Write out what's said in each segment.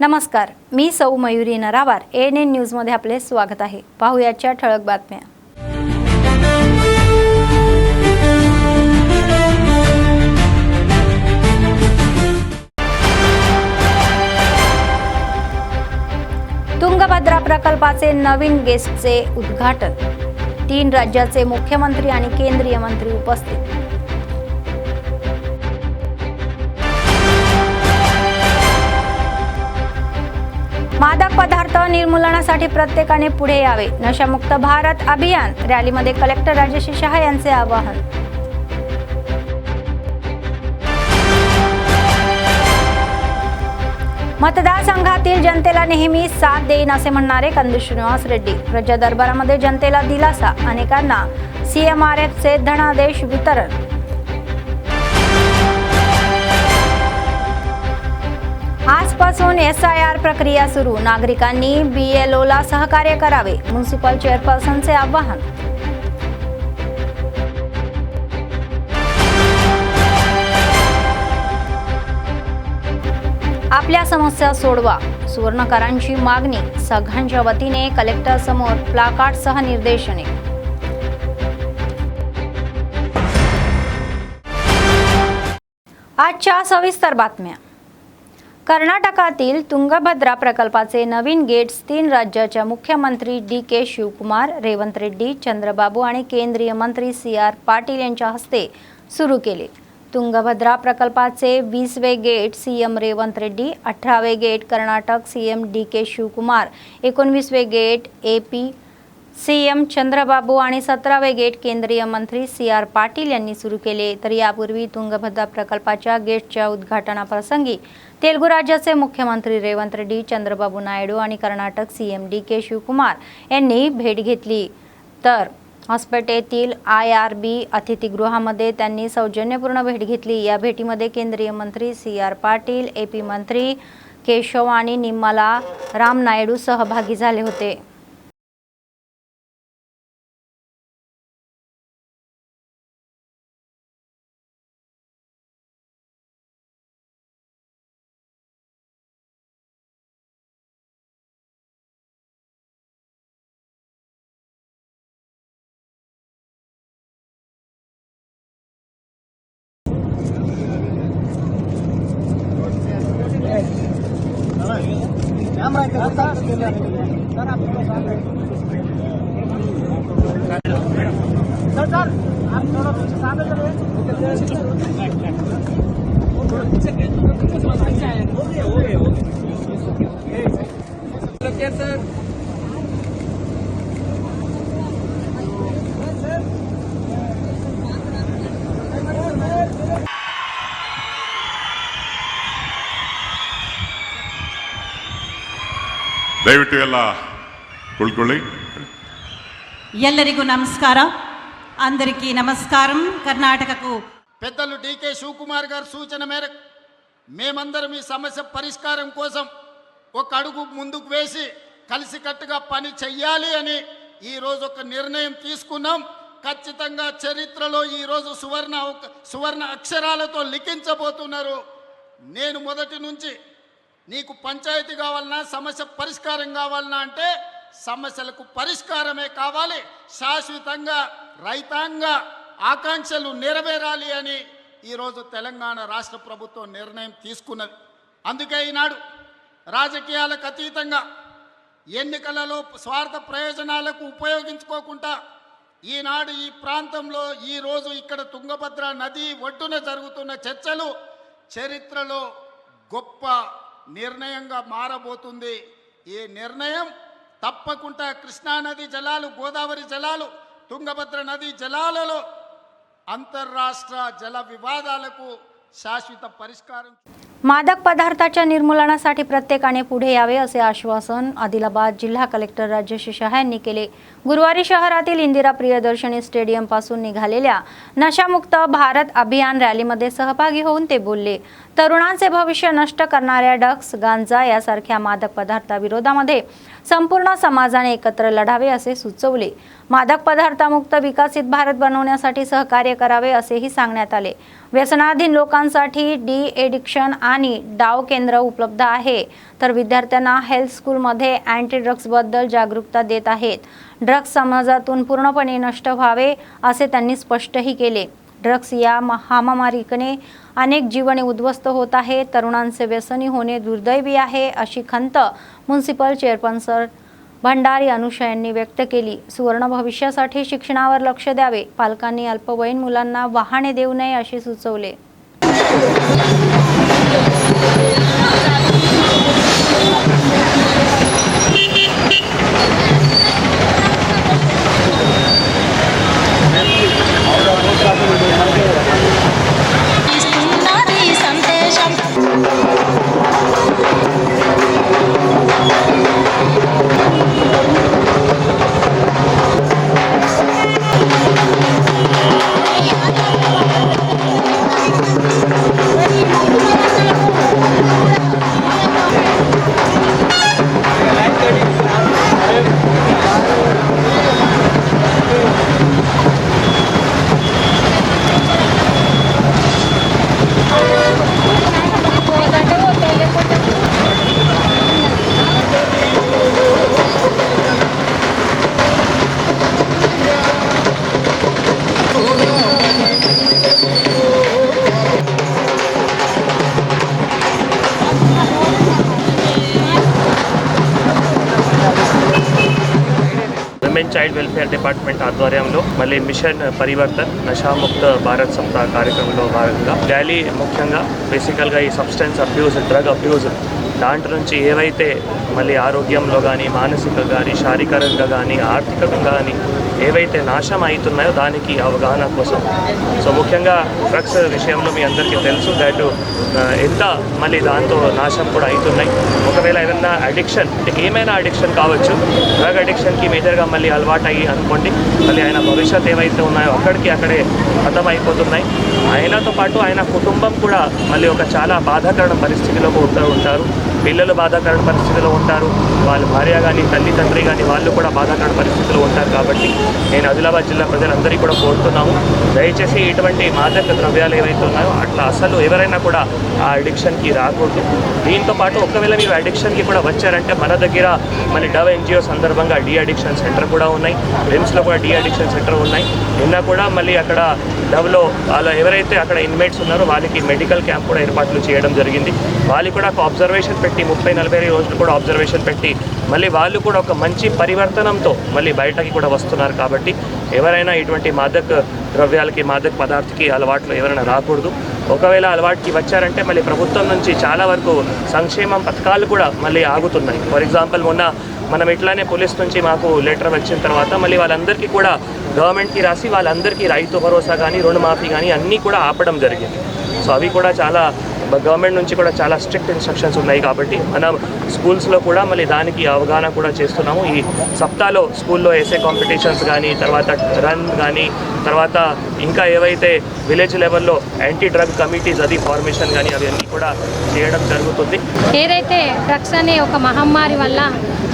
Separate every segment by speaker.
Speaker 1: नमस्कार, मी सौ Mayuri नरावार। ANN news मध्ये आपले स्वागत आहे। पाहूयाच्या ठळक बातम्या। तुंगभद्रा प्रकल्पाचे नवीन गेटचे उद्घाटन। 3 राज्याचे मुख्यमंत्री आणि केंद्रीय मंत्री उपस्थित। मादक पदार्थ निर्मूलनासाठी प्रत्येकाने पुढे यावे। नशामुक्त भारत अभियान रॅलीमध्ये कलेक्टर राजेश शहा यांचे आवाहन। मतदारसंघातील जनतेला नेहमी साथ देईन असे म्हणणारे कंदू श्रीनिवास रेड्डी। प्रजा दरबारामध्ये जनतेला दिलासा, अनेकांना CMRFचे धनादेश वितरण। आजपासून SIR प्रक्रिया सुरू, नागरिकांनी BLOला सहकार्य करावे, म्युनिसिपल चेअरपर्सनचे आवाहन। आपल्या समस्या सोडवा, सुवर्णकरांची मागणी। संघांच्या वतीने कलेक्टर समोर प्लाकार्डसह निर्देशने। आजच्या सविस्तर बातम्या। कर्नाटकातील तुंगभद्रा प्रकल्पाचे नवीन गेट्स 3 राज्याच्या मुख्यमंत्री DK शिवकुमार, रेवंत रेड्डी, चंद्रबाबू आणि केंद्रीय मंत्री CR पाटील यांच्या हस्ते सुरू केले। तुंगभद्रा प्रकल्पाचे 20वे गेट CM रेवंत रेड्डी, 18वे gate Karnataka CM DK Shivakumar, 19वे गेट AP CM चंद्रबाबू आणि 17वे गेट केंद्रीय मंत्री CR पाटील यांनी सुरू केले। तर यापूर्वी तुंगभद्रा प्रकल्पाच्या गेटच्या उद्घाटनाप्रसंगी तेलुगू राज्याचे मुख्यमंत्री रेवंत रेड्डी, चंद्रबाबू नायडू आणि कर्नाटक CM DK शिवकुमार यांनी भेट घेतली। तर हॉस्पिटलतील IRB अतिथीगृहामध्ये त्यांनी सौजन्यपूर्ण भेट घेतली। या भेटीमध्ये केंद्रीय मंत्री CR पाटील, AP मंत्री केशव आणि निम्मला राम नायडू सहभागी झाले होते।
Speaker 2: ದಯವಿಟ್ಟು ಎಲ್ಲ ಕುಳ್ಕೊಳ್ಳಿ।
Speaker 3: ಎಲ್ಲರಿಗೂ ನಮಸ್ಕಾರ। అందరికీ నమస్కారం। కర్ణాటకకు
Speaker 4: పెద్దలు DK శివకుమార్ గారి సూచన మేరకు మేమందరం ఈ సమస్య పరిష్కారం కోసం ఒక అడుగు ముందుకు వేసి కలిసికట్టుగా పని చెయ్యాలి అని ఈ రోజు ఒక నిర్ణయం తీసుకున్నాం। ఖచ్చితంగా చరిత్రలో ఈ రోజు సువర్ణ అక్షరాలతో లిఖించబోతున్నారు। నేను మొదటి నుంచి నీకు పంచాయతీ కావాలన్నా, సమస్య పరిష్కారం కావాలన్నా అంటే సమస్యలకు పరిష్కారమే కావాలి, శాశ్వతంగా రైతాంగ ఆకాంక్షలు నెరవేరాలి అని ఈరోజు తెలంగాణ రాష్ట్ర ప్రభుత్వం నిర్ణయం తీసుకున్నది। అందుకే ఈనాడు రాజకీయాలకు అతీతంగా ఎన్నికలలో స్వార్థ ప్రయోజనాలకు ఉపయోగించుకోకుండా ఈనాడు ఈ ప్రాంతంలో ఈరోజు ఇక్కడ తుంగభద్ర నది ఒడ్డున జరుగుతున్న చర్చలు చరిత్రలో గొప్ప నిర్ణయంగా మారబోతుంది। ఈ నిర్ణయం తప్పకుండా కృష్ణానది జలాలు, గోదావరి జలాలు, తుంగభద్ర నది జలాలలో అంతర్రాష్ట్ర జల వివాదాలకు शाश्वत परिष्कार।
Speaker 1: मादक पदार्थाच्या निर्मूलनासाठी प्रत्येकाने पुढे यावे असे आश्वासन आदिलाबाद जिल्हा कलेक्टर राजेश शहा यांनी केले। गुरुवारी शहरातील इंदिरा प्रियदर्शनी स्टेडियम पासून निघालेल्या नशामुक्त भारत अभियान रॅलीमध्ये सहभागी होऊन ते बोलले। तरुणांचे भविष्य नष्ट करणाऱ्या ड्रग्स, गांजा यासारख्या मादक पदार्थाविरोधामध्ये संपूर्ण समाजाने एकत्र लढावे असे सुचवले. मादक पदार्थामुक्त विकसित भारत बनवण्यासाठी सहकार्य करावे असेही सांगण्यात आले. व्यसनाधीन लोकांसाठी डी एडिक्शन आणि डाव केंद्र उपलब्ध आहे, तर विद्यार्थ्यांना हेल्थ स्कूलमध्ये अँटी ड्रग्सबद्दल जागरूकता देत आहेत. ड्रग्स समाजातून पूर्णपणे नष्ट व्हावे असे त्यांनी स्पष्टही केले. ड्रग्स या महामारीने अनेक जीवने उद्ध्वस्त होत आहे. तरुणांचे व्यसनी होणे दुर्दैवी आहे अशी खंत म्युनिसिपल चेअरपर्सन भंडारी अनुषा यांनी व्यक्त केली. सुवर्ण भविष्यासाठी शिक्षणावर लक्ष द्यावे. पालकांनी अल्पवयीन मुलांना वाहने देऊ नये असे सुचवले.
Speaker 5: విమెన్ చైల్డ్ వెల్ఫేర్ డిపార్ట్మెంట్ ఆధ్వర్యంలో మళ్ళీ మిషన్ పరివర్తన్ నషాముక్త భారత్ సప్తాహ కార్యక్రమంలో భాగంగా ర్యాలీ ముఖ్యంగా బేసికల్గా ఈ సబ్స్టెన్స్ అబ్యూజ్, డ్రగ్ అబ్యూజ్ దాంట్లో నుంచి ఏవైతే మళ్ళీ ఆరోగ్యంలో కానీ మానసికంగా కానీ శారీరకంగా కానీ ఆర్థికంగా కానీ ఏవైతే నాశనం అవుతున్నాయో దానికి అవగాహన కోసం. సో ముఖ్యంగా డ్రగ్స్ విషయంలో మీ అందరికీ తెలుసు దట్ ఎంత మళ్ళీ దాంతో నాశనం కూడా అవుతున్నాయి. ఒకవేళ ఏదైనా అడిక్షన్, ఏమైనా అడిక్షన్ కావచ్చు, డ్రగ్ అడిక్షన్కి మేజర్గా మళ్ళీ అలవాటు అయ్యి అనుకోండి, మళ్ళీ ఆయన భవిష్యత్ ఏవైతే ఉన్నాయో అక్కడే ఖతం అయిపోతున్నాయి. ఆయనతో పాటు ఆయన కుటుంబం కూడా మళ్ళీ ఒక చాలా బాధాకరణ పరిస్థితిలో ఉంటారు. పిల్లలు బాధాకరణ పరిస్థితిలో ఉంటారు, వాళ్ళ భార్య కానీ తల్లి తండ్రి కానీ వాళ్ళు కూడా బాధాకరణ పరిస్థితిలో ఉంటారు. కాబట్టి నేను ఆదిలాబాద్ జిల్లా ప్రజలందరికీ కూడా కోరుతున్నాము, దయచేసి ఇటువంటి మాదక ద్రవ్యాలు ఏవైతే ఉన్నాయో అట్లా అసలు ఎవరైనా కూడా ఆ అడిక్షన్కి రాకూడదు. దీంతో పాటు ఒకవేళ మీరు అడిక్షన్కి కూడా వచ్చారంటే మన దగ్గర మళ్ళీ డవ్ ఎన్జిఓ సందర్భంగా డీ అడిక్షన్ సెంటర్ కూడా ఉన్నాయి, రిమ్స్లో కూడా డీ అడిక్షన్ సెంటర్ ఉన్నాయి. నిన్న కూడా మళ్ళీ అక్కడ డవ్లో వాళ్ళ ఎవరైతే అక్కడ ఇన్మేట్స్ ఉన్నారో వాళ్ళకి మెడికల్ క్యాంప్ కూడా ఏర్పాట్లు చేయడం జరిగింది. వాళ్ళు కూడా ఒక అబ్జర్వేషన్ పెట్టి 30-40 రోజులు కూడా అబ్జర్వేషన్ పెట్టి మళ్ళీ వాళ్ళు కూడా ఒక మంచి పరివర్తనంతో మళ్ళీ బయటకి కూడా వస్తున్నారు. కాబట్టి ఎవరైనా ఇటువంటి మాదక ద్రవ్యాలకి, మాదక పదార్థాలకి అలవాట్లు ఎవరైనా రాకూడదు. ఒకవేళ అలవాటుకి వచ్చారంటే మళ్ళీ ప్రభుత్వం నుంచి చాలా వరకు సంక్షేమం పథకాలు కూడా మళ్ళీ ఆగుతున్నాయి. ఫర్ ఎగ్జాంపుల్ మొన్న మనం ఇట్లానే పోలీస్ నుంచి మాకు లెటర్ వచ్చిన తర్వాత మళ్ళీ వాళ్ళందరికీ కూడా గవర్నమెంట్కి రాసి వాళ్ళందరికీ రైతు భరోసా కానీ రుణమాఫీ కానీ అన్నీ కూడా ఆపడం జరిగింది. సో అవి కూడా చాలా గవర్నమెంట్ నుంచి కూడా చాలా స్ట్రిక్ట్ ఇన్స్ట్రక్షన్స్ ఉన్నాయి. కాబట్టి మనం స్కూల్స్లో కూడా మళ్ళీ దానికి అవగాహన కూడా చేస్తున్నాము. ఈ సప్తాహలో స్కూల్లో ఎస్ఏ కాంపిటీషన్స్ కానీ, తర్వాత రన్ కానీ, తర్వాత ఇంకా ఏవైతే విలేజ్ లెవెల్లో యాంటీ డ్రగ్ కమిటీస్ అది ఫార్మేషన్ కానీ అవన్నీ కూడా చేయడం జరుగుతుంది.
Speaker 6: ఏదైతే డ్రగ్స్ అనే ఒక మహమ్మారి వల్ల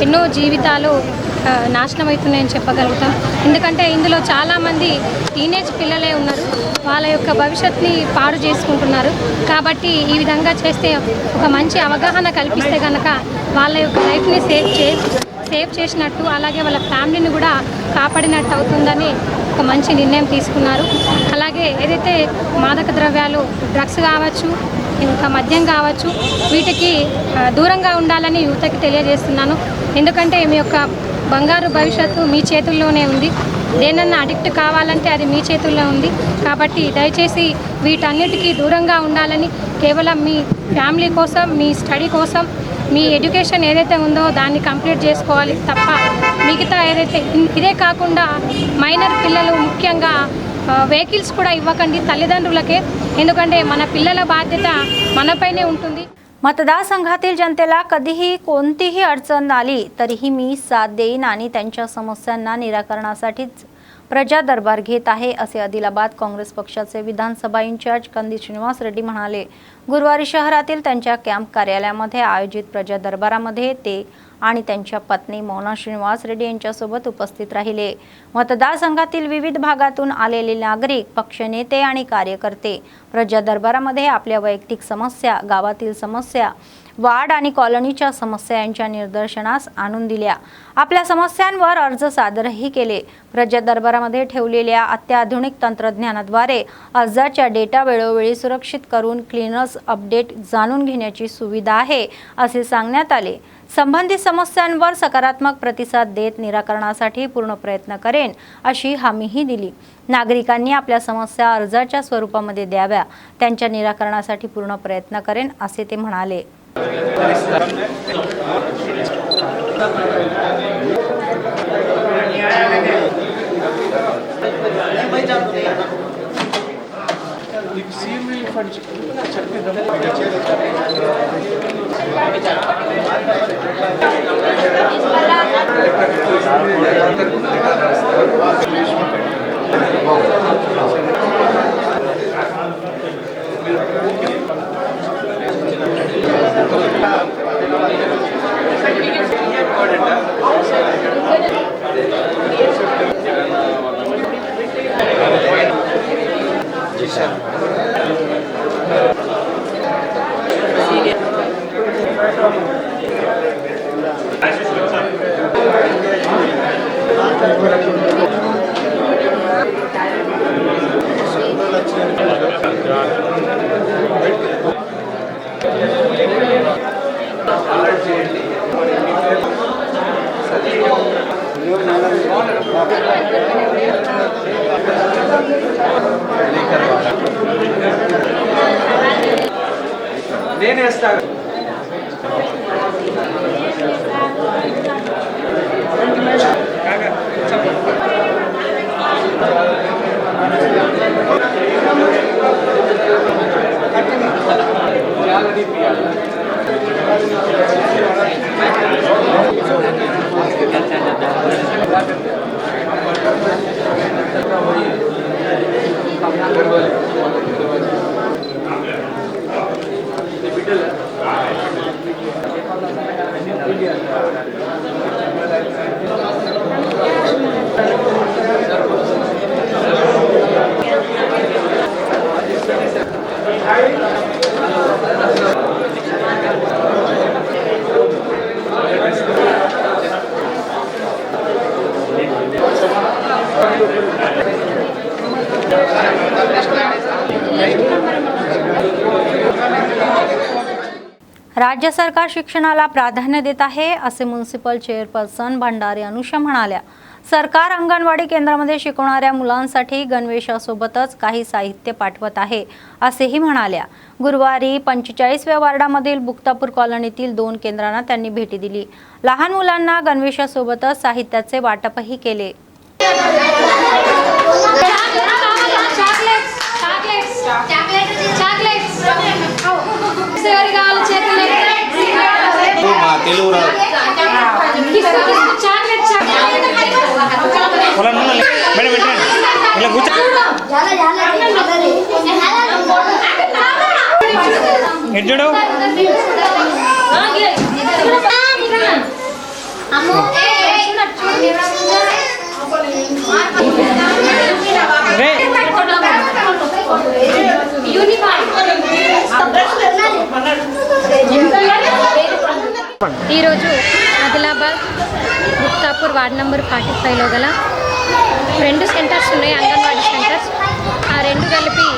Speaker 6: ఎన్నో జీవితాలు నాశనం అవుతున్నాయని చెప్పగలుగుతాం. ఎందుకంటే ఇందులో చాలామంది టీనేజ్ పిల్లలే ఉన్నారు, వాళ్ళ యొక్క భవిష్యత్తుని పాడు చేసుకుంటున్నారు. కాబట్టి ఈ విధంగా చేస్తే ఒక మంచి అవగాహన కల్పిస్తే కనుక వాళ్ళ యొక్క లైఫ్ని సేవ్ చేసినట్టు, అలాగే వాళ్ళ ఫ్యామిలీని కూడా కాపాడినట్టు అవుతుందని ఒక మంచి నిర్ణయం తీసుకున్నారు. అలాగే ఏదైతే మాదక ద్రవ్యాలు, డ్రగ్స్ కావచ్చు, ఇంకా మద్యం కావచ్చు, వీటికి దూరంగా ఉండాలని యువతకి తెలియజేస్తున్నాను. ఎందుకంటే మీ యొక్క బంగారు భవిష్యత్తు మీ చేతుల్లోనే ఉంది. దేనన్నా అడిక్ట్ కావాలంటే అది మీ చేతుల్లో ఉంది. కాబట్టి దయచేసి వీటన్నిటికీ దూరంగా ఉండాలని, కేవలం మీ ఫ్యామిలీ కోసం, మీ స్టడీ కోసం, మీ ఎడ్యుకేషన్ ఏదైతే ఉందో దాన్ని కంప్లీట్ చేసుకోవాలి తప్ప మిగతా ఏదైతే ఇదే కాకుండా మైనర్ పిల్లలు ముఖ్యంగా వెహికల్స్ కూడా ఇవ్వకండి తల్లిదండ్రులకే. ఎందుకంటే మన పిల్లల బాధ్యత మనపైనే ఉంటుంది.
Speaker 1: मतदारसंघातील जनतेला कधीही कोणतीही अडचण आली तरीही मी साथ देईन आणि त्यांच्या समस्यांना निराकरणासाठीच प्रजा दरबार घेत आहे असे आदिलाबाद काँग्रेस पक्षाचे विधानसभा इंचार्ज कंदी श्रीनिवास रेड्डी म्हणाले. गुरुवारी शहरातील त्यांच्या कॅम्प कार्यालयामध्ये आयोजित प्रजा दरबारामध्ये ते आणि त्यांच्या पत्नी मोना श्रीनिवास रेड्डी यांच्यासोबत उपस्थित राहिले. मतदारसंघातील विविध भागातून आलेले नागरिक, पक्षनेते आणि कार्यकर्ते प्रजा दरबारामध्ये आपल्या वैयक्तिक समस्या, गावातील समस्या, वार्ड आणि कॉलनीच्या समस्या यांच्या निदर्शनास आणून दिल्या. आपल्या समस्यांवर अर्ज सादरही केले. प्रजा दरबारामध्ये ठेवलेल्या अत्याधुनिक तंत्रज्ञानाद्वारे अर्जाच्या डेटा वेळोवेळी सुरक्षित करून क्लिनर्स अपडेट जाणून घेण्याची सुविधा आहे असे सांगण्यात आले. संबंधित समस्यांवर सकारात्मक प्रतिसाद देत निराकरणासाठी पूर्ण प्रयत्न करेन अशी हमीही दिली. नागरिकांनी आपल्या समस्या अर्जाच्या स्वरूपामध्ये द्याव्या. त्यांच्या निराकरणासाठी पूर्ण प्रयत्न करेन असे ते म्हणाले. राज्य सरकार शिक्षणाला प्राधान्य देत आहे असे म्युनिसिपल चेअरपर्सन भंडारी अनुषा म्हणाल्या. सरकार अंगणवाडी केंद्रामध्ये शिकवणाऱ्या मुलांसाठी गणवेशासोबतच काही साहित्य पाठवत आहे असेही म्हणाल्या. गुरुवारी 45व्या वार्डामधील बुक्तापूर कॉलनीतील 2 केंद्रांना त्यांनी भेटी दिली. लहान मुलांना गणवेशासोबतच साहित्याचे वाटपही केले.
Speaker 6: ఈరోజు ఆదిలాబాద్ గుప్తాపూర్ వార్డ్ నెంబర్ 45లో గల 2 సెంటర్స్ ఉన్నాయి, అంగన్వాడీ సెంటర్స్. ఆ 2 కలిపి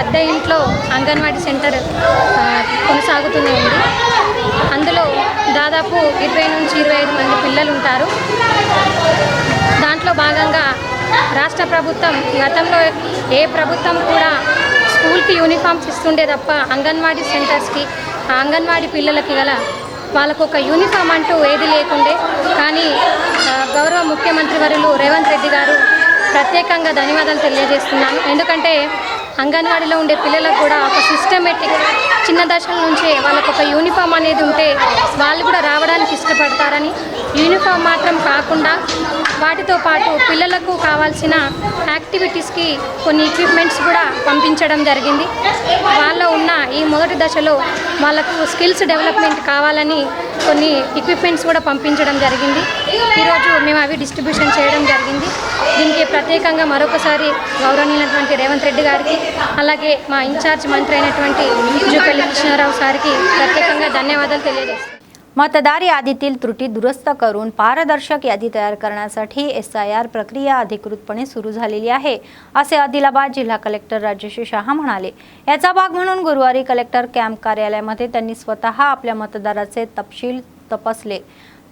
Speaker 6: అద్దె ఇంట్లో అంగన్వాడీ సెంటర్ కొనసాగుతూనే ఉంది. అందులో దాదాపు 20 నుంచి 25 మంది పిల్లలు ఉంటారు. దాంట్లో భాగంగా రాష్ట్ర ప్రభుత్వం గతంలో ఏ ప్రభుత్వం కూడా స్కూల్కి యూనిఫామ్స్ ఇస్తుండే తప్ప అంగన్వాడీ సెంటర్స్కి అంగన్వాడీ పిల్లలకి గల వాళ్ళకు ఒక యూనిఫామ్ అంటూ ఏది లేకుండే. కానీ గౌరవ ముఖ్యమంత్రి వర్యులు రేవంత్ రెడ్డి గారు ప్రత్యేకంగా ధన్యవాదాలు తెలియజేస్తున్నాను. ఎందుకంటే అంగన్వాడీలో ఉండే పిల్లలకు కూడా ఒక సిస్టమేటిక్ చిన్న దశల నుంచే వాళ్ళకు ఒక యూనిఫామ్ అనేది ఉంటే వాళ్ళు కూడా రావడానికి ఇష్టపడతారని, యూనిఫామ్ మాత్రం కాకుండా వాటితో పాటు పిల్లలకు కావాల్సిన యాక్టివిటీస్కి కొన్ని ఎక్విప్మెంట్స్ కూడా పంపించడం జరిగింది. వాళ్ళ ఉన్న ఈ మొదటి దశలో వాళ్ళకు స్కిల్స్ డెవలప్మెంట్ కావాలని కొన్ని ఎక్విప్మెంట్స్ కూడా పంపించడం జరిగింది. ఈరోజు మేము అవి డిస్ట్రిబ్యూషన్ చేయడం జరిగింది. దీనికి ప్రత్యేకంగా మరొకసారి గౌరవనీయులైనటువంటి రేవంత్ రెడ్డి గారికి, అలాగే మా ఇన్ఛార్జ్ మంత్రి అయినటువంటి జూపల్లి కృష్ణారావు సార్కి प्रत्येకంగా ధన్యవాదాలు తెలియజేస్తాను.
Speaker 1: मतदार यादीतील त्रुटी दुरुस्त करून पारदर्शक यादी तयार करण्यासाठी SIR प्रक्रिया अधिकृतपणे सुरू झालेली आहे असे आदिलाबाद जिल्हा कलेक्टर राजेश शहा म्हणाले. याचा भाग म्हणून गुरुवारी कलेक्टर कॅम्प कार्यालयामध्ये त्यांनी स्वतः आपल्या मतदाराचे तपशील तपासले.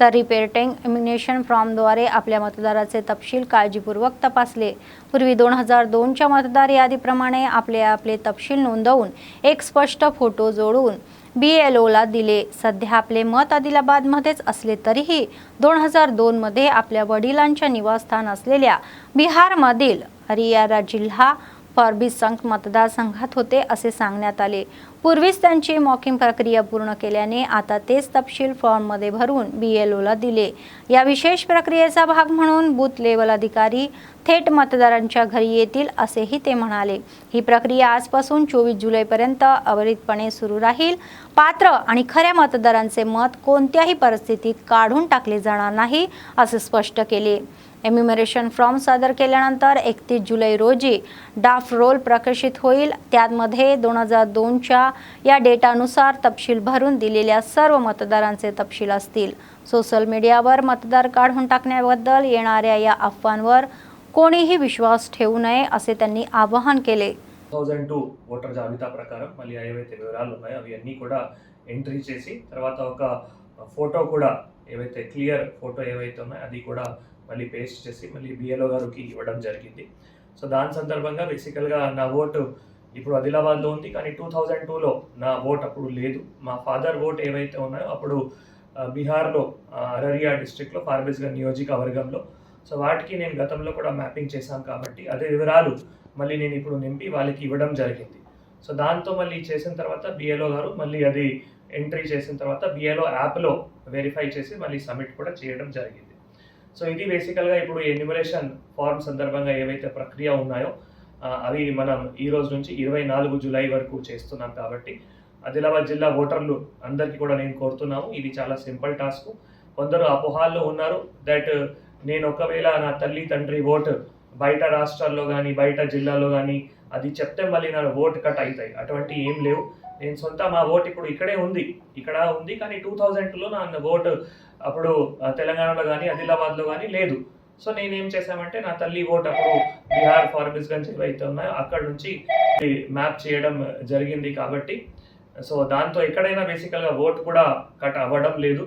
Speaker 1: तर रिपेअर्टिंग इमिग्रेशन फॉर्मद्वारे आपल्या मतदाराचे तपशील काळजीपूर्वक तपासले. पूर्वी 2002च्या मतदार यादीप्रमाणे आपले तपशील नोंदवून एक स्पष्ट फोटो जोडून BLOला दिले. सध्या आपले मत आदिलाबादमध्येच असले तरीही 2002 मध्ये आपल्या वडिलांच्या निवासस्थान असलेल्या बिहारमधील हरियाणा जिल्हा फॉर्बिसंग मतदारसंघात होते असे सांगण्यात आले. पूर्वीच त्यांची मॉकिंग प्रक्रिया पूर्ण केल्याने आता तेच तपशील फॉर्ममध्ये भरून BLOला दिले. या विशेष प्रक्रियेचा भाग म्हणून बूथ लेवल अधिकारी थेट मतदारांच्या घरी येतील असेही ते म्हणाले. ही प्रक्रिया आजपासून 24 जुलैपर्यंत अविरतपणे सुरू राहील. पात्र आणि खऱ्या मतदारांचे मत कोणत्याही परिस्थितीत काढून टाकले जाणार नाही असे स्पष्ट केले. एन्युमरेशन फॉर्म सादर केल्यानंतर 31 जुलै रोजी ड्राफ्ट रोल प्रकाशित होईल. त्यामध्ये 2002च्या या डेटानुसार तपशील भरून दिलेल्या सर्व मतदारांचे तपशील असतील. सोशल मीडियावर मतदार काढून टाकण्याबद्दल येणाऱ्या या अफवांवर कोणीही विश्वास ठेवू नये असे त्यांनी आवाहन केले.
Speaker 5: 2002 ఓటర్ జాబితా ప్రకారం మళ్ళీ ఏవైతే వివరాలు ఉన్నాయో అవన్నీ కూడా ఎంట్రీ చేసి తర్వాత ఒక ఫోటో కూడా ఏవైతే క్లియర్ ఫోటో ఏవైతే ఉన్నాయో అది కూడా మళ్ళీ పేస్ట్ చేసి మళ్ళీ BLO గారికి ఇవ్వడం జరిగింది. సో దాని సందర్భంగా బేసికల్గా నా ఓటు ఇప్పుడు ఆదిలాబాద్లో ఉంది, కానీ 2002లో నా ఓట్ అప్పుడు లేదు. మా ఫాదర్ ఓట్ ఏవైతే ఉన్నాయో అప్పుడు బీహార్లో అరరియా డిస్ట్రిక్ట్లో ఫార్బిస్గంజ్ నియోజకవర్గంలో. సో వాటికి నేను గతంలో కూడా మ్యాపింగ్ చేశాను కాబట్టి అదే వివరాలు మళ్ళీ నేను ఇప్పుడు నింపి వాళ్ళకి ఇవ్వడం జరిగింది. సో దాంతో మళ్ళీ చేసిన తర్వాత BLO గారు మళ్ళీ అది ఎంట్రీ చేసిన తర్వాత BLO యాప్లో వెరిఫై చేసి మళ్ళీ సబ్మిట్ కూడా చేయడం జరిగింది. సో ఇది బేసికల్గా ఇప్పుడు ఎన్యుమరేషన్ ఫార్మ్ సందర్భంగా ఏవైతే ప్రక్రియ ఉన్నాయో అవి మనం ఈ రోజు నుంచి 24 జూలై వరకు చేస్తున్నాం. కాబట్టి ఆదిలాబాద్ జిల్లా ఓటర్లు అందరికీ కూడా నేను కోరుతున్నాము, ఇది చాలా సింపుల్ టాస్క్. కొందరు అపోహాల్లో ఉన్నారు దట్ నేను ఒకవేళ నా తల్లి తండ్రి ఓటు బయట రాష్ట్రాల్లో కానీ బయట జిల్లాలో కానీ అది చెప్తే మళ్ళీ నా ఓటు కట్ అవుతాయి. అటువంటి ఏం లేవు. నేను సొంత మా ఓటు ఇప్పుడు ఇక్కడ ఉంది, కానీ 2002లో నా ఓటు అప్పుడు తెలంగాణలో కానీ ఆదిలాబాద్లో కానీ లేదు. సో నేనేం చేశామంటే నా తల్లి ఓటు అప్పుడు బీహార్ ఫార్బిస్గంజ్ ఏవైతే ఉన్నాయో అక్కడ నుంచి మ్యాప్ చేయడం జరిగింది. కాబట్టి సో దాంతో ఎక్కడైనా బేసికల్గా ఓటు కూడా కట్ అవ్వడం లేదు.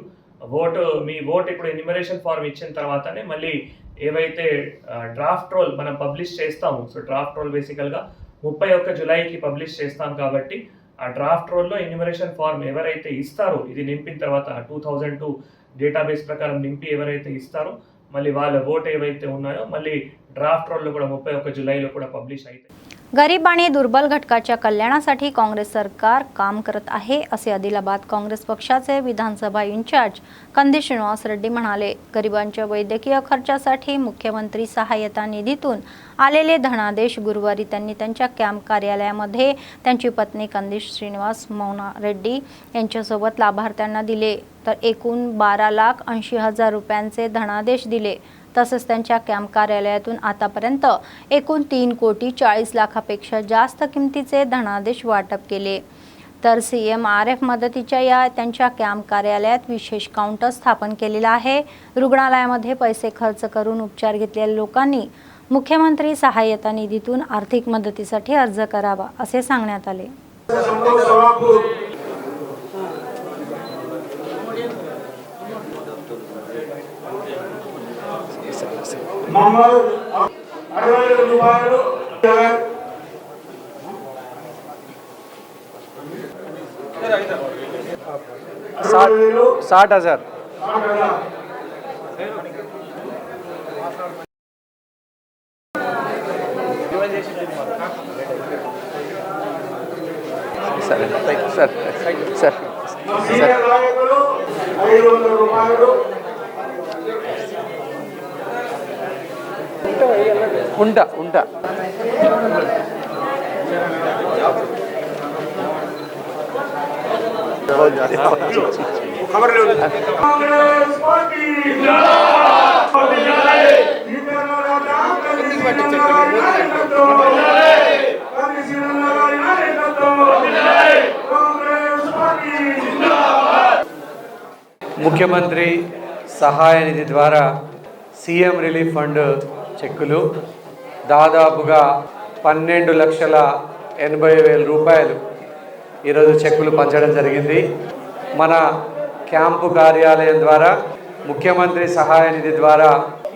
Speaker 5: మీ ఓటు ఇప్పుడు ఎన్యుమరేషన్ ఫార్మ్ ఇచ్చిన తర్వాతనే మళ్ళీ ఏవైతే డ్రాఫ్ట్ రోల్ మనం పబ్లిష్ చేస్తాము. సో డ్రాఫ్ట్ రోల్ బేసికల్గా 31 జూలైకి పబ్లిష్ చేస్తాం. కాబట్టి ఆ డ్రాఫ్ట్ రోల్లో ఎన్యుమరేషన్ ఫార్మ్ ఎవరైతే ఇస్తారో ఇది నింపిన తర్వాత 2002 డేటాబేస్ ప్రకారం నింపి ఎవరైతే ఇస్తారో మళ్ళీ వాళ్ళ ఓట్ ఏవైతే ఉన్నాయో మళ్ళీ డ్రాఫ్ట్ రోల్లో కూడా 31 జూలైలో కూడా పబ్లిష్ అవుతాయి.
Speaker 1: गरीब आणि दुर्बल घटकाच्या कल्याणासाठी काँग्रेस सरकार काम करत आहे असे आदिलाबाद काँग्रेस पक्षाचे विधानसभा इन्चार्ज कंदी श्रीनिवास रेड्डी म्हणाले. गरिबांच्या वैद्यकीय खर्चासाठी मुख्यमंत्री सहाय्यता निधीतून आलेले धनादेश गुरुवारी त्यांनी त्यांच्या कॅम्प कार्यालयामध्ये त्यांची पत्नी कंदी श्रीनिवास मौना रेड्डी यांच्यासोबत लाभार्थ्यांना दिले. तर एकूण 12,80,000 रुपयांचे धनादेश दिले. तसेच त्यांच्या कॅम्प कार्यालयातून आतापर्यंत एकूण 3,40,00,000पेक्षा जास्त किमतीचे धनादेश वाटप केले. तर CMRF मदतीच्या या त्यांच्या कॅम्प कार्यालयात विशेष काउंटर स्थापन केलेला आहे. रुग्णालयामध्ये पैसे खर्च करून उपचार घेतलेल्या लोकांनी मुख्यमंत्री सहाय्यता निधीतून आर्थिक मदतीसाठी अर्ज करावा असे सांगण्यात आले.
Speaker 7: साठ हजार सर सर ఉంటా ముఖ్యమంత్రి సహాయ నిధి ద్వారా సీఎం రిలీఫ్ ఫండ్ చెక్కులు దాదాపుగా 12,80,000 రూపాయలు ఈరోజు చెక్కులు పంచడం జరిగింది. మన క్యాంపు కార్యాలయం ద్వారా ముఖ్యమంత్రి సహాయ నిధి ద్వారా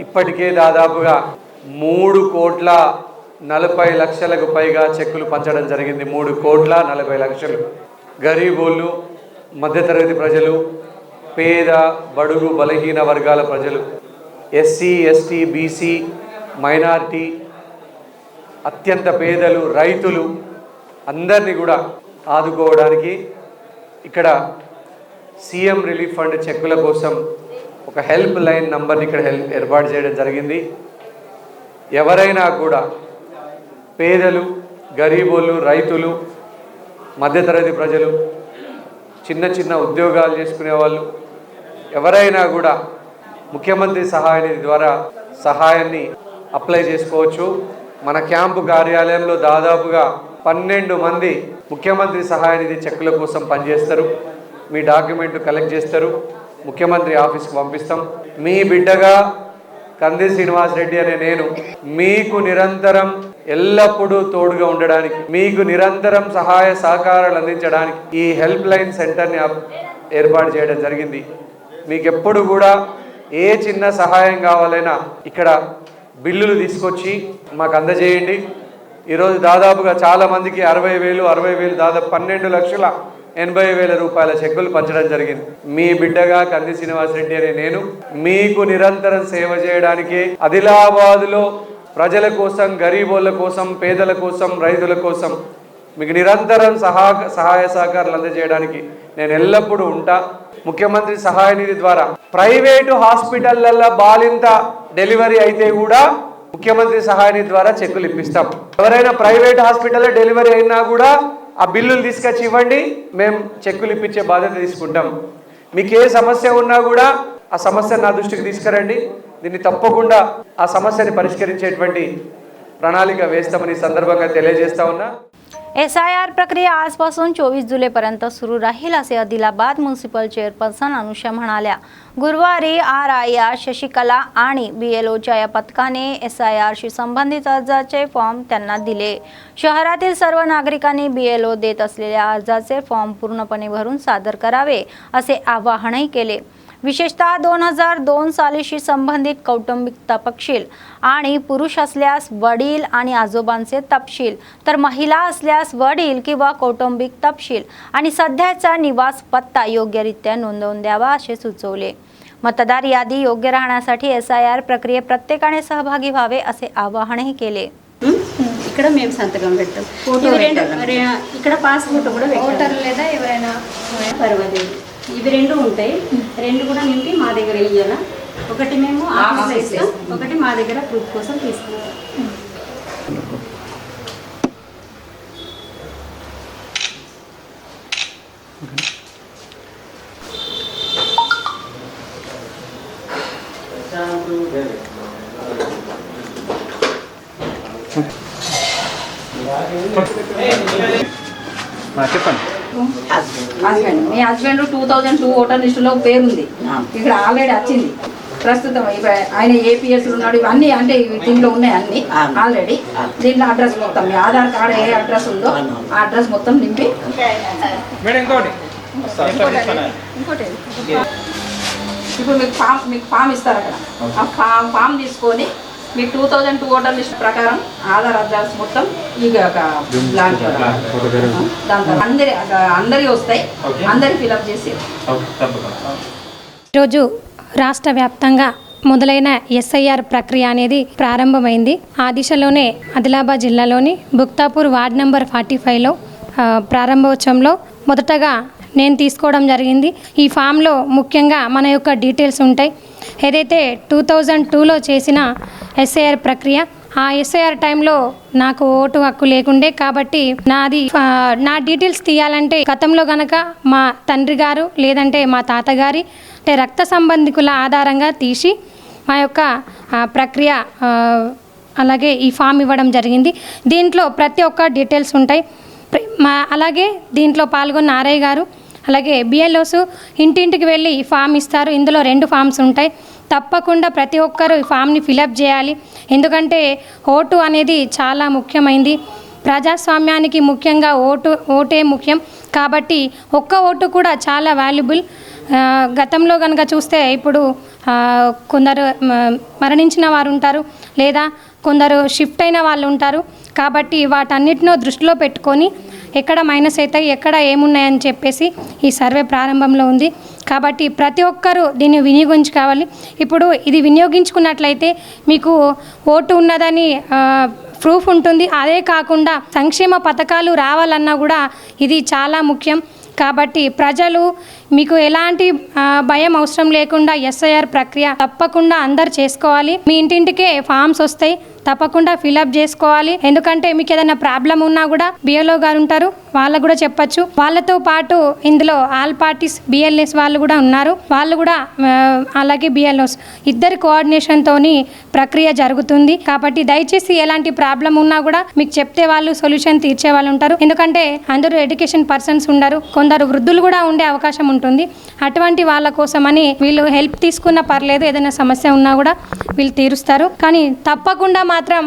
Speaker 7: ఇప్పటికే దాదాపుగా 3,40,00,000కు పైగా చెక్కులు పంచడం జరిగింది. 3,40,00,000 గరీబోళ్ళు, మధ్యతరగతి ప్రజలు, పేద బడుగు బలహీన వర్గాల ప్రజలు, ఎస్సీ ఎస్టీ బీసీ మైనారిటీ, అత్యంత పేదలు, రైతులు అందరినీ కూడా ఆదుకోవడానికి ఇక్కడ సీఎం రిలీఫ్ ఫండ్ చెక్కుల కోసం ఒక హెల్ప్ లైన్ నంబర్ని ఇక్కడ ఏర్పాటు చేయడం జరిగింది. ఎవరైనా కూడా పేదలు, గరీబోళ్ళు, రైతులు, మధ్యతరగతి ప్రజలు, చిన్న చిన్న ఉద్యోగాలు చేసుకునే వాళ్ళు ఎవరైనా కూడా ముఖ్యమంత్రి సహాయ నిధి ద్వారా సహాయాన్ని అప్లై చేసుకోవచ్చు. మన క్యాంపు కార్యాలయంలో దాదాపుగా 12 మంది ముఖ్యమంత్రి సహాయ నిధి చెక్కుల కోసం పనిచేస్తారు. మీ డాక్యుమెంట్ కలెక్ట్ చేస్తారు, ముఖ్యమంత్రి ఆఫీస్కి పంపిస్తాం. మీ బిడ్డగా కంది శ్రీనివాసరెడ్డి అనే నేను మీకు నిరంతరం ఎల్లప్పుడూ తోడుగా ఉండడానికి, మీకు నిరంతరం సహాయ సహకారాలు అందించడానికి ఈ హెల్ప్ లైన్ సెంటర్ని ఏర్పాటు చేయడం జరిగింది. మీకు ఎప్పుడు కూడా ఏ చిన్న సహాయం కావాలైనా ఇక్కడ బిల్లులు తీసుకొచ్చి మాకు అందజేయండి. ఈరోజు దాదాపుగా చాలామందికి 60,000 దాదాపు 12,80,000 రూపాయల చెక్కులు పంచడం జరిగింది. మీ బిడ్డగా కంది శ్రీనివాసరెడ్డి అనే నేను మీకు నిరంతరం సేవ చేయడానికి, ఆదిలాబాదులో ప్రజల కోసం, గరీబోళ్ళ కోసం, పేదల కోసం, రైతుల కోసం మీకు నిరంతరం సహాయ సహకారాలు అందజేయడానికి నేను ఎల్లప్పుడూ ఉంటా. ముఖ్యమంత్రి సహాయ నిధి ద్వారా ప్రైవేటు హాస్పిటళ్లలో బాలింత డెలివరీ అయితే కూడా ముఖ్యమంత్రి సహాయ నిధి ద్వారా చెక్కులు ఇప్పిస్తాం. ఎవరైనా ప్రైవేట్ హాస్పిటల్లో డెలివరీ అయినా కూడా ఆ బిల్లులు తీసుకొచ్చి ఇవ్వండి, మేము చెక్కులు ఇప్పించే బాధ్యత తీసుకుంటాం. మీకు ఏ సమస్య ఉన్నా కూడా ఆ సమస్యను నా దృష్టికి తీసుకురండి. దీన్ని తప్పకుండా ఆ సమస్యని పరిష్కరించేటువంటి ప్రణాళిక వేస్తామని संदर्भांगा తెలియజేస్తా ఉన్నా.
Speaker 1: SIR प्रक्रिया आजपासून 24 जुलैपर्यंत सुरू राहील असे आदिलाबाद म्युनिसिपल चेअरपर्सन अनुषा म्हणाल्या. गुरुवारी RIR शशिकला आणि BLOच्या या पथकाने SIRशी संबंधित अर्जाचे फॉर्म त्यांना दिले. शहरातील सर्व नागरिकांनी BLO देत असलेल्या अर्जाचे फॉर्म पूर्णपणे भरून सादर करावे असे आवाहनही केले. विशेषतः 2002 सालीशी संबंधित कौटुंबिक तपशील आणि पुरुष असल्यास वडील आणि आजोबांचे तपशील, तर महिला असल्यास वडील किंवा कौटुंबिक तपशील आणि सध्याचा निवास पत्ता योग्यरित्या नोंदवून द्यावा असे सुचवले. मतदार यादी योग्य राहण्यासाठी SIR प्रक्रियेत प्रत्येकाने सहभागी व्हावे असे आवाहनही केले.
Speaker 8: ఇక్కడ మేము సంతకం పెట్టాం, ఇక్కడ పాస్పోర్ట్ కూడా ఓటర్ లేదా ఎవరైనా పర్వాలేదు. ఇవి రెండు ఉంటాయి, రెండు కూడా నింపి మా దగ్గర ఇయ్యాల. ఒకటి మేము ఆఫీస్లో ఇస్తాం, ఒకటి మా దగ్గర ప్రూఫ్ కోసం తీసుకుంటాం.
Speaker 7: చెప్పండి.
Speaker 8: హస్బెండ్, మీ హస్బెండ్ 2002 ఓటర్ లిస్టులో పేరుంది, ఇక్కడ ఆల్రెడీ వచ్చింది. ప్రస్తుతం ఆయన APS ఉన్నాడు. ఇవన్నీ అంటే దీంట్లో ఉన్నాయి అన్ని ఆల్రెడీ. దీంట్లో అడ్రస్ మొత్తం మీ ఆధార్ కార్డు ఏ అడ్రస్ ఉందో ఆ అడ్రస్ మొత్తం నింపి ఇప్పుడు మీకు ఫామ్ ఇస్తారు అక్కడ. ఆ ఫామ్ తీసుకొని మీకు 2002 ఓటర్ లిస్ట్ ప్రకారం ఆధార్ అడ్రస్ మొత్తం ఈ బ్లాంక్ దాంతో అందరి వస్తాయి, అందరి ఫిలప్ చేసి.
Speaker 6: ఈరోజు రాష్ట్ర వ్యాప్తంగా మొదలైన SIR ప్రక్రియ అనేది ప్రారంభమైంది. ఆ దిశలోనే ఆదిలాబాద్ జిల్లాలోని బుక్తాపూర్ వార్డ్ నెంబర్ 45లో ప్రారంభోత్సవంలో మొదటగా నేను తీసుకోవడం జరిగింది. ఈ ఫామ్లో ముఖ్యంగా మన యొక్క డీటెయిల్స్ ఉంటాయి. ఏదైతే 2002లో చేసిన SIR ప్రక్రియ ఆ ఎస్ఐఆర్ టైంలో నాకు ఓటు హక్కు లేకుండే, కాబట్టి నా డీటెయిల్స్ తీయాలంటే గతంలో గనక మా తండ్రి గారు లేదంటే మా తాతగారి అంటే రక్త సంబంధికుల ఆధారంగా తీసి మా యొక్క ప్రక్రియ అలాగే ఈ ఫామ్ ఇవ్వడం జరిగింది. దీంట్లో ప్రతి ఒక్క డీటెయిల్స్ ఉంటాయి. అలాగే దీంట్లో పాల్గొన్న ఆర్ఐ గారు అలాగే బిఎల్ఓస్ ఇంటింటికి వెళ్ళి ఈ ఫామ్ ఇస్తారు. ఇందులో 2 ఫామ్స్ ఉంటాయి. తప్పకుండా ప్రతి ఒక్కరూ ఈ ఫామ్ని ఫిలప్ చేయాలి. ఎందుకంటే ఓటు అనేది చాలా ముఖ్యమైనది. ప్రజాస్వామ్యానికి ముఖ్యంగా ఓటే ముఖ్యం. కాబట్టి ఒక్క ఓటు కూడా చాలా వాల్యుబుల్. గతంలో కనుక చూస్తే ఇప్పుడు కొందరు మరణించిన వారు ఉంటారు, లేదా కొందరు షిఫ్ట్ అయిన వాళ్ళు ఉంటారు. కాబట్టి వాటన్నిటినో దృష్టిలో పెట్టుకొని ఎక్కడ మైనస్ అవుతాయి, ఎక్కడ ఏమున్నాయని చెప్పేసి ఈ సర్వే ప్రారంభంలో ఉంది. కాబట్టి ప్రతి ఒక్కరూ దీన్ని వినియోగించుకోవాలి. ఇప్పుడు ఇది వినియోగించుకున్నట్లయితే మీకు ఓటు ఉన్నదని ప్రూఫ్ ఉంటుంది. అదే కాకుండా సంక్షేమ పథకాలు రావాలన్నా కూడా ఇది చాలా ముఖ్యం. కాబట్టి ప్రజలు మీకు ఎలాంటి భయం అవసరం లేకుండా ఎస్ఐఆర్ ప్రక్రియ తప్పకుండా అందరు చేసుకోవాలి. మీ ఇంటింటికే ఫామ్స్ వస్తాయి, తప్పకుండా ఫిలప్ చేసుకోవాలి. ఎందుకంటే మీకు ఏదైనా ప్రాబ్లం ఉన్నా కూడా బిఎల్ఓ గారు ఉంటారు, వాళ్ళకు కూడా చెప్పచ్చు. వాళ్ళతో పాటు ఇందులో ఆల్ పార్టీస్ బిఎల్ఎస్ వాళ్ళు కూడా ఉన్నారు, వాళ్ళు కూడా అలాగే బిఎల్ఓస్ ఇద్దరి కోఆర్డినేషన్తోని ప్రక్రియ జరుగుతుంది. కాబట్టి దయచేసి ఎలాంటి ప్రాబ్లం ఉన్నా కూడా మీకు చెప్తే వాళ్ళు సొల్యూషన్ తీర్చే వాళ్ళు ఉంటారు. ఎందుకంటే అందరూ ఎడ్యుకేషన్ పర్సన్స్ ఉండరు, కొందరు వృద్ధులు కూడా ఉండే అవకాశం ఉంటుంది. అటువంటి వాళ్ళ కోసమని వీళ్ళు హెల్ప్ తీసుకున్నా పర్లేదు, ఏదైనా సమస్య ఉన్నా కూడా వీళ్ళు తీరుస్తారు. కానీ తప్పకుండా మాత్రం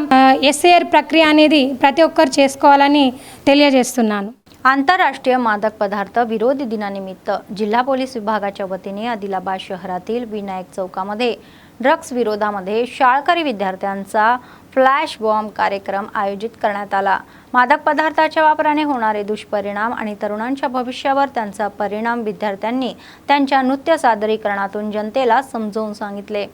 Speaker 6: ఎస్ఐఆర్ ప్రక్రియ అనేది ప్రతి ఒక్కరు చేసుకోవాలని తెలియజేస్తున్నాను.
Speaker 1: आंतरराष्ट्रीय मादक पदार्थ विरोधी दिनानिमित्त जिल्हा पोलीस विभागाच्या वतीने आदिलाबाद शहरातील विनायक चौकामध्ये ड्रग्स विरोधामध्ये शाळकरी विद्यार्थ्यांचा फ्लॅश बॉम्ब कार्यक्रम आयोजित करण्यात आला. मादक पदार्थाच्या वापराने होणारे दुष्परिणाम आणि तरुणांच्या भविष्यावर त्यांचा परिणाम विद्यार्थ्यांनी त्यांच्या नृत्य सादरीकरणातून जनतेला समजावून सांगितले.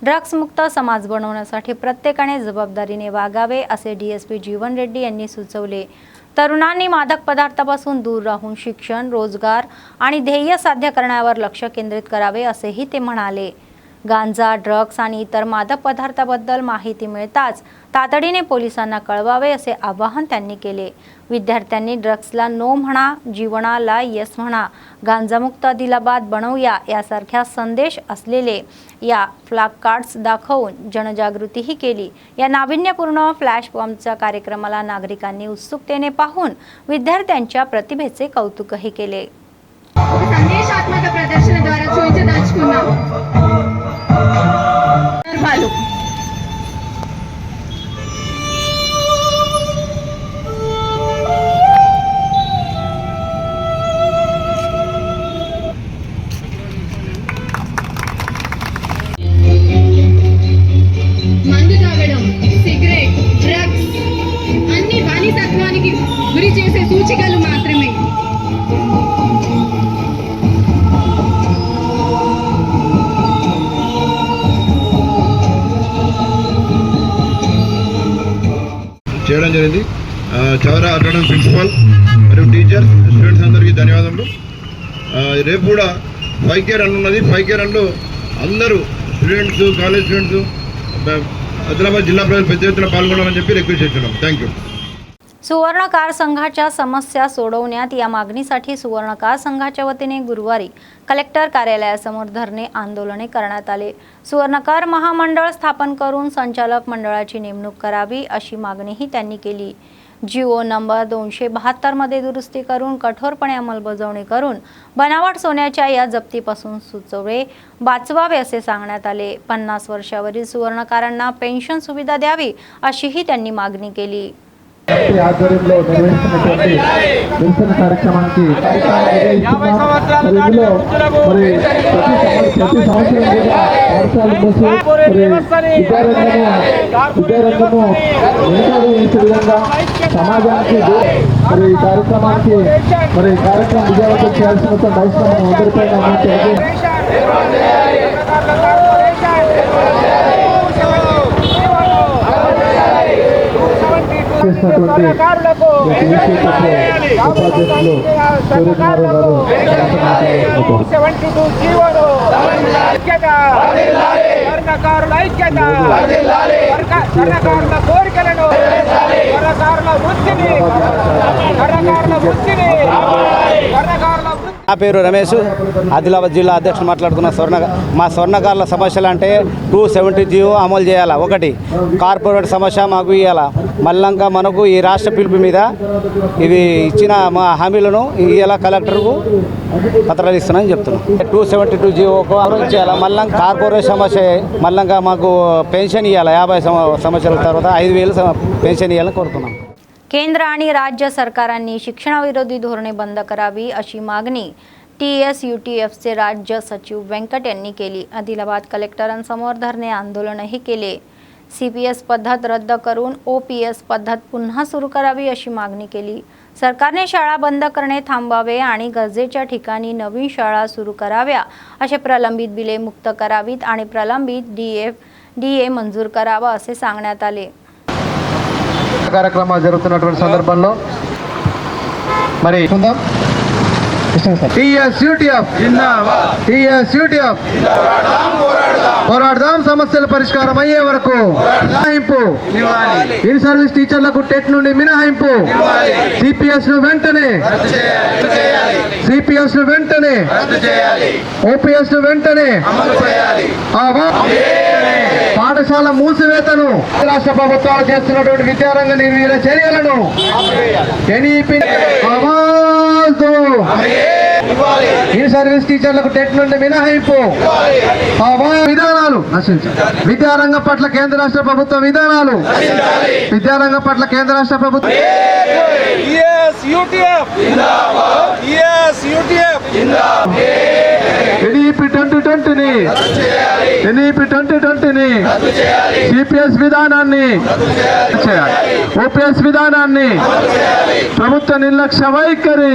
Speaker 1: ड्रग्स मुक्त समाज बनवण्यासाठी प्रत्येकाने जबाबदारीने वागावे असे डीएसपी जीवन रेड्डी यांनी सुचवले. तरुणांनी मादक पदार्थापासून दूर राहून शिक्षण, रोजगार आणि ध्येय साध्य करण्यावर लक्ष केंद्रित करावे असेही ते म्हणाले. गांजा, ड्रग्स आणि इतर मादक पदार्थाबद्दल माहिती मिळताच तातडीने पोलिसांना कळवावे असे आवाहन त्यांनी केले. विद्यार्थ्यांनी ड्रग्सला नो म्हणा, जीवनाला यस म्हणा, गांजामुक्त आदिलाबाद बनवूया यासारख्या संदेश असलेले या फ्लॅग कार्ड्स दाखवून जनजागृतीही केली. या नाविन्यपूर्ण फ्लॅश बॉम्बच्या कार्यक्रमाला नागरिकांनी उत्सुकतेने पाहून विद्यार्थ्यांच्या प्रतिभेचे कौतुकही केले.
Speaker 9: సందేశాత్మక ప్రదర్శన ద్వారా చూపించదలుచుకున్నాం. మందు తాగడం, సిగరెట్, డ్రగ్స్ అన్ని బానిసత్వానికి గురి చేసే సూచికలు మాత్రమే.
Speaker 10: చేయడం జరిగింది. చవరా అటెండెన్స్ ప్రిన్సిపల్ మరియు టీచర్స్, స్టూడెంట్స్ అందరికీ ధన్యవాదములు. రేపు కూడా 5K రన్ ఉన్నది. 5K రన్లో అందరూ స్టూడెంట్స్, కాలేజ్ స్టూడెంట్స్, ఆదిలాబాద్ జిల్లా ప్రజలు పెద్ద ఎత్తున పాల్గొనాలని చెప్పి రిక్వెస్ట్ చేస్తున్నాం. Thank you.
Speaker 1: सुवर्णकार संघाच्या समस्या सोडवण्यात या मागणीसाठी सुवर्णकार संघाच्या वतीने गुरुवारी कलेक्टर कार्यालयासमोर धरणे आंदोलने करण्यात आले. सुवर्णकार महामंडळ स्थापन करून संचालक मंडळाची नेमणूक करावी अशी मागणीही त्यांनी केली. जिओ नंबर 272 मध्ये दुरुस्ती करून कठोरपणे अंमलबजावणी करून बनावट सोन्याच्या या जप्तीपासून सुचवे वाचवावे असे सांगण्यात आले. 50 वर्षावरील सुवर्णकारांना पेन्शन सुविधा द्यावी अशीही त्यांनी मागणी केली.
Speaker 11: ఆధ్వర్యంలో నిర్వహిస్తున్నటువంటి నిరసన కార్యక్రమానికి ప్రతి సంవత్సరం విద్యారంగము వెనుకడు వేసే విధంగా సమాజానికి మరి ఈ కార్యక్రమానికి కార్యక్రమం విజయవంతం చేయాల్సిన బహిష్కరణ అందరిపైన చేసినటువంటి ఉపాధ్యక్షులు సూర్యకుమార్ గారు స్వర్ణకారుల ఐక్యత, స్వర్ణకారుల కోరికలను, స్వర్ణకారుల వృత్తిని, స్వర్ణకారుల వృత్తిని.
Speaker 12: నా పేరు రమేష్, ఆదిలాబాద్ జిల్లా అధ్యక్షుడు మాట్లాడుతున్న. మా స్వర్ణకారుల సమస్యలు అంటే 270 జీవో అమలు చేయాలా, ఒకటి కార్పొరేట్ సమస్య మాకు ఇవ్వాలా, మళ్ళంకా మనకు ఈ రాష్ట్ర పిలుపు మీద ఇవి ఇచ్చిన మా హామీలను ఇవాళ కలెక్టర్కు పత్రాలు ఇస్తున్నానని చెప్తున్నాం. 272 జీవోకు అమలు చేయాలా, మళ్ళీ కార్పొరేట్ సమస్య, మళ్ళంకా మాకు పెన్షన్ ఇవ్వాలా, 50 సంవత్సరాల తర్వాత 5,000 पेन्शन यायला कोरतो.
Speaker 1: केंद्र आणि राज्य सरकारांनी शिक्षणाविरोधी धोरणे बंद करावी अशी मागणी TSUTFचे राज्य सचिव व्यंकट यांनी केली. आदिलाबाद कलेक्टरांसमोर धरणे आंदोलनही केले. CPS पद्धत रद्द करून OPS पद्धत पुन्हा सुरू करावी अशी मागणी केली. सरकारने शाळा बंद करणे थांबवावे आणि गरजेच्या ठिकाणी नवीन शाळा सुरू कराव्या, असे प्रलंबित बिले मुक्त करावीत आणि प्रलंबित DA मंजूर करावा असे सांगण्यात आले.
Speaker 11: కార్యక్రమాలు జరుగుతున్నటువంటి సందర్భంలో మరి TSUTF పోరాడదాం, సమస్యల పరిష్కారం అయ్యే వరకు మినహాయింపు, ఇన్ సర్వీస్ టీచర్లకు టెట్ నుండి మినహాయింపు, CPS ను వెంటనే OPS ను వెంటనే పాఠశాల మూసివేతను రాష్ట్ర ప్రభుత్వాలు చేస్తున్నటువంటి విద్యారంగ నిర్వీర్య చర్యలను ఇన్ సర్వీస్ టీచర్లకు టెట్ నుండి మినహాయింపు విధానాలు నశించాలి. విద్యారంగం పట్ల కేంద్ర రాష్ట్ర ప్రభుత్వ విధానాలు, విద్యారంగం పట్ల కేంద్ర రాష్ట్ర ప్రభుత్వం NEP 2020ని CPS విధానాన్ని చేయాలి, OPS విధానాన్ని ప్రభుత్వ నిర్లక్ష్య వైఖరి.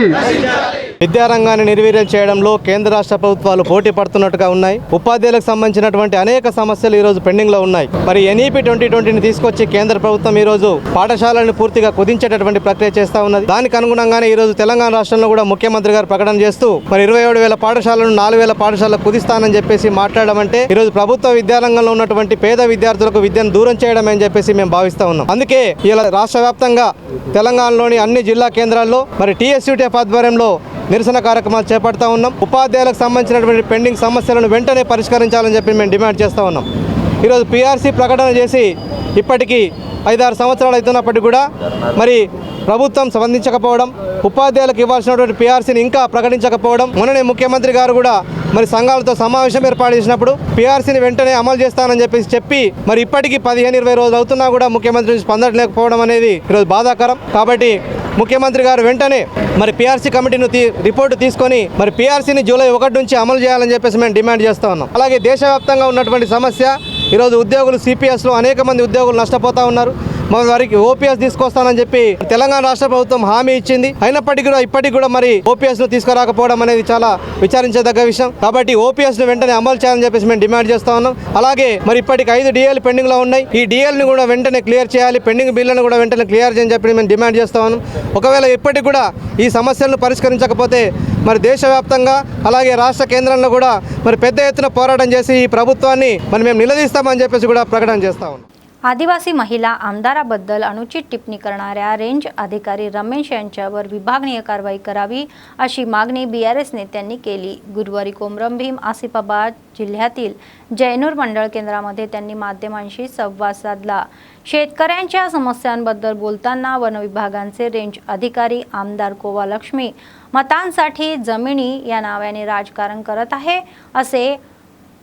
Speaker 12: విద్యారంగాన్ని నిర్వీర్యం చేయడంలో కేంద్ర రాష్ట్ర ప్రభుత్వాలు పోటీ పడుతున్నట్టుగా ఉన్నాయి. ఉపాధ్యాయులకు సంబంధించినటువంటి అనేక సమస్యలు ఈ రోజు పెండింగ్ లో ఉన్నాయి. మరి NEP 2020ని తీసుకొచ్చి కేంద్ర ప్రభుత్వం ఈ రోజు పాఠశాలను పూర్తిగా కుదించేటటువంటి ప్రక్రియ చేస్తా ఉన్నది. దానికి అనుగుణంగానే ఈ రోజు తెలంగాణ రాష్ట్రంలో కూడా ముఖ్యమంత్రి గారు ప్రకటన చేస్తూ మరి 27,000 పాఠశాలను 4,000 పాఠశాలకు కుదిస్తానని చెప్పేసి మాట్లాడడం అంటే ఈ రోజు ప్రభుత్వ విద్యారంగంలో ఉన్నటువంటి పేద విద్యార్థులకు విద్యను దూరం చేయడం అని చెప్పేసి మేము భావిస్తా ఉన్నాం. అందుకే ఇలా రాష్ట్ర వ్యాప్తంగా తెలంగాణలోని అన్ని జిల్లా కేంద్రాల్లో మరి TSUTF ఆధ్వర్యంలో నిరసన కార్యక్రమాలు చేపడతా ఉన్నాం. ఉపాధ్యాయులకు సంబంధించినటువంటి పెండింగ్ సమస్యలను వెంటనే పరిష్కరించాలని చెప్పి మేము డిమాండ్ చేస్తూ ఉన్నాం. ఈరోజు PRC ప్రకటన చేసి ఇప్పటికీ 5-6 సంవత్సరాలు అవుతున్నప్పటికీ కూడా మరి ప్రభుత్వం స్పందించకపోవడం, ఉపాధ్యాయులకు ఇవ్వాల్సినటువంటి PRCని ఇంకా ప్రకటించకపోవడం, మొన్ననే ముఖ్యమంత్రి గారు కూడా మరి సంఘాలతో సమావేశం ఏర్పాటు చేసినప్పుడు PRCని వెంటనే అమలు చేస్తానని చెప్పి మరి ఇప్పటికీ 15-20 రోజులు అవుతున్నా కూడా ముఖ్యమంత్రి స్పందనలేకపోవడం అనేది ఈరోజు బాధాకరం. కాబట్టి ముఖ్యమంత్రి గారు వెంటనే మరి PRC కమిటీని రిపోర్టు తీసుకొని మరి PRCని జూలై 1 నుంచి అమలు చేయాలని చెప్పేసి మేము డిమాండ్ చేస్తూ ఉన్నాం. అలాగే దేశవ్యాప్తంగా ఉన్నటువంటి సమస్య ఈరోజు ఉద్యోగులు CPSలో అనేక మంది ఉద్యోగులు నష్టపోతూ ఉన్నారు. మరి వారికి OPS తీసుకొస్తానని చెప్పి తెలంగాణ రాష్ట్ర ప్రభుత్వం హామీ ఇచ్చింది. అయినప్పటికీ కూడా ఇప్పటికి కూడా మరి OPSను తీసుకురాకపోవడం అనేది చాలా విచారించదగ్గ విషయం. కాబట్టి OPSను వెంటనే అమలు చేయాలని చెప్పేసి మేము డిమాండ్ చేస్తూ ఉన్నాం. అలాగే మరి ఇప్పటికి 5 DL పెండింగ్లో ఉన్నాయి. ఈ DLని కూడా వెంటనే క్లియర్ చేయాలి, పెండింగ్ బిల్లును కూడా వెంటనే క్లియర్ చేయని చెప్పి మేము డిమాండ్ చేస్తూ ఉన్నాం. ఒకవేళ ఇప్పటికి కూడా ఈ సమస్యలను పరిష్కరించకపోతే మరి దేశవ్యాప్తంగా అలాగే రాష్ట్ర కేంద్రంలో కూడా మరి పెద్ద ఎత్తున పోరాటం చేసి ఈ ప్రభుత్వాన్ని మరి మేము निलदीస్తామని చెప్పేసి కూడా ప్రకటన చేస్తా ఉన్నాం.
Speaker 1: आदिवासी महिला आमदाराबद्दल अनुचित टिप्पणी करणाऱ्या रेंज अधिकारी रमेश यांच्यावर विभागीय कारवाई करावी अशी मागणी BRS नेत्यांनी केली. गुरुवारी कोमरम भीम आसिफाबाद जिल्ह्यातील जैनूर मंडळ केंद्रामध्ये त्यांनी माध्यमांशी संवाद साधला. शेतकऱ्यांच्या समस्यांबद्दल बोलताना वन विभागाचे रेंज अधिकारी आमदार कोवा लक्ष्मी मतांसाठी जमिनी या नावाने राजकारण करत आहे असे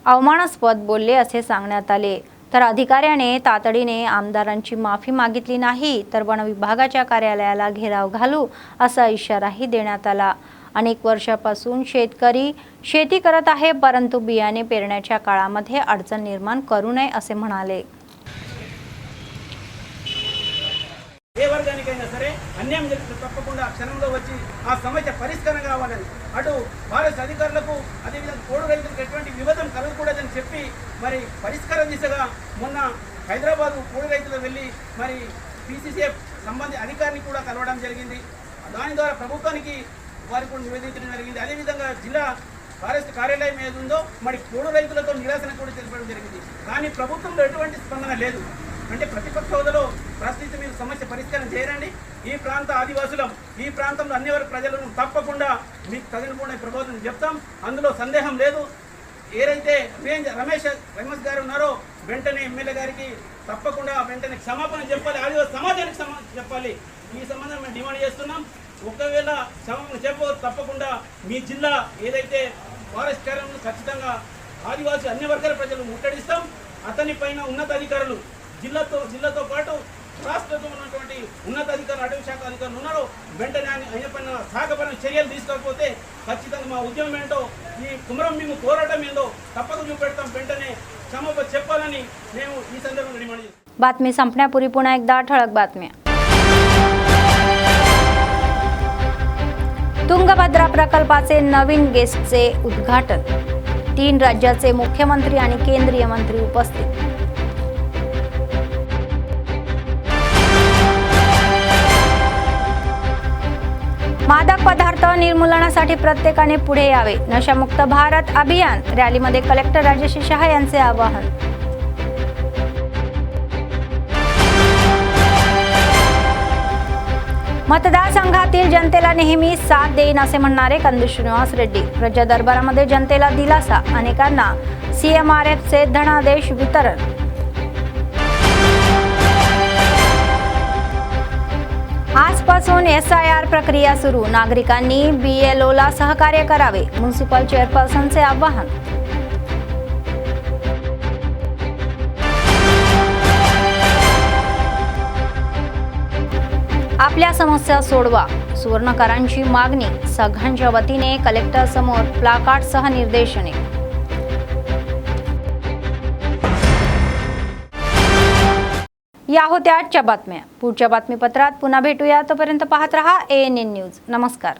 Speaker 1: अवमानास्पद बोलले असे सांगण्यात आले. तर अधिकाऱ्याने तातडीने आमदारांची माफी मागितली नाही तर वन विभागाच्या कार्यालयाला घेराव घालू असा इशाराही देण्यात आला. अनेक वर्षापासून शेतकरी शेती करत आहे, परंतु बियाणे पेरण्याच्या काळामध्ये अडचण निर्माण करू नये असे म्हणाले.
Speaker 13: ఏ వర్గానికైనా సరే అన్యాయం జరిగితే తప్పకుండా క్షణంలో వచ్చి ఆ సమస్య పరిష్కారం కావాలని అటు ఫారెస్ట్ అధికారులకు అదేవిధంగా కోడు రైతులకు ఎటువంటి వివాదం కలగకూడదని చెప్పి మరి పరిష్కారం దిశగా మొన్న హైదరాబాద్ కోడు రైతులు వెళ్ళి మరి PCCF సంబంధిత అధికారిని కూడా కలవడం జరిగింది. దాని ద్వారా ప్రభుత్వానికి వారికి కూడా నివేదించడం జరిగింది. అదేవిధంగా జిల్లా ఫారెస్ట్ కార్యాలయం ఏది ఉందో మరి పోడు రైతులతో నిరాశన కూడా తెలిపడం జరిగింది. కానీ ప్రభుత్వంలో ఎటువంటి స్పందన లేదు. అంటే ప్రతిపక్ష హోదాలో ప్రశ్నించి మీరు సమస్య పరిష్కారం చేయరండి. ఈ ప్రాంత ఆదివాసులం, ఈ ప్రాంతంలో అన్ని వర్గ ప్రజలను తప్పకుండా మీకు తగినకుండా ప్రబోధన చెప్తాం, అందులో సందేహం లేదు. ఏదైతే రమేష్ గారు ఉన్నారో వెంటనే ఎమ్మెల్యే గారికి తప్పకుండా వెంటనే క్షమాపణ చెప్పాలి, ఆదివాసీ సమాజానికి క్షమాపణ చెప్పాలి. ఈ సంబంధం మేము డిమాండ్ చేస్తున్నాం. ఒకవేళ క్షమాపణ చెప్పవచ్చు తప్పకుండా మీ జిల్లా ఏదైతే ఫారెస్ట్ కార్యాలయం ఖచ్చితంగా ఆదివాసీ అన్ని వర్గాల ప్రజలు ముట్టడిస్తాం. అతని పైన ఉన్నతాధికారులు జిల్లాతో పాటు రాష్ట్రంలో ఉన్నటువంటి ఉన్నతాధికారులు, అటవీ శాఖ అధికారులు ఉన్నారో వెంటనే ఆయన పైన సాగపరమైన చర్యలు తీసుకోకపోతే ఖచ్చితంగా మా ఉద్యమం ఏంటో, ఈ కుమరం మేము పోరాటం ఏందో తప్పక చూపెడతాం. వెంటనే క్షమాపణ చెప్పాలని మేము ఈ సందర్భంగా డిమాండ్ చేస్తాం.
Speaker 1: बातमी संपण्यापूर्वी पुन्हा एकदा ठळक बातम्या. तुंगभद्रा प्रकल्पाचे नवीन गेटचे उद्घाटन. 3 राज्याचे मुख्यमंत्री आणि केंद्रीय मंत्री उपस्थित. मादक पदार्थ निर्मूलनासाठी प्रत्येकाने पुढे यावे. नशामुक्त भारत अभियान रॅलीमध्ये कलेक्टर राजेश शहा यांचे आवाहन. मतदारसंघातील जनतेला नेहमी साथ देईन असे म्हणणारे कंदू श्रीनिवास रेड्डी. प्रजा दरबारामध्ये जनतेला दिलासा, अनेकांना CMRFचे धनादेश वितरण. आजपासून SIR प्रक्रिया सुरू. नागरिकांनी BLOला सहकार्य करावे. म्युनिसिपल चेअरपर्सनचे आवाहन. आपल्या समस्या सोडवा, सुवर्णकरांची मागणी. संघांच्या वतीने कलेक्टर समोर प्लाकार्ड सह निर्देशने. या होत्या आजच्या बातम्या. पुढच्या बातमीपत्रात पुन्हा भेटूया. तोपर्यंत पाहत रहा ANN न्यूज. नमस्कार.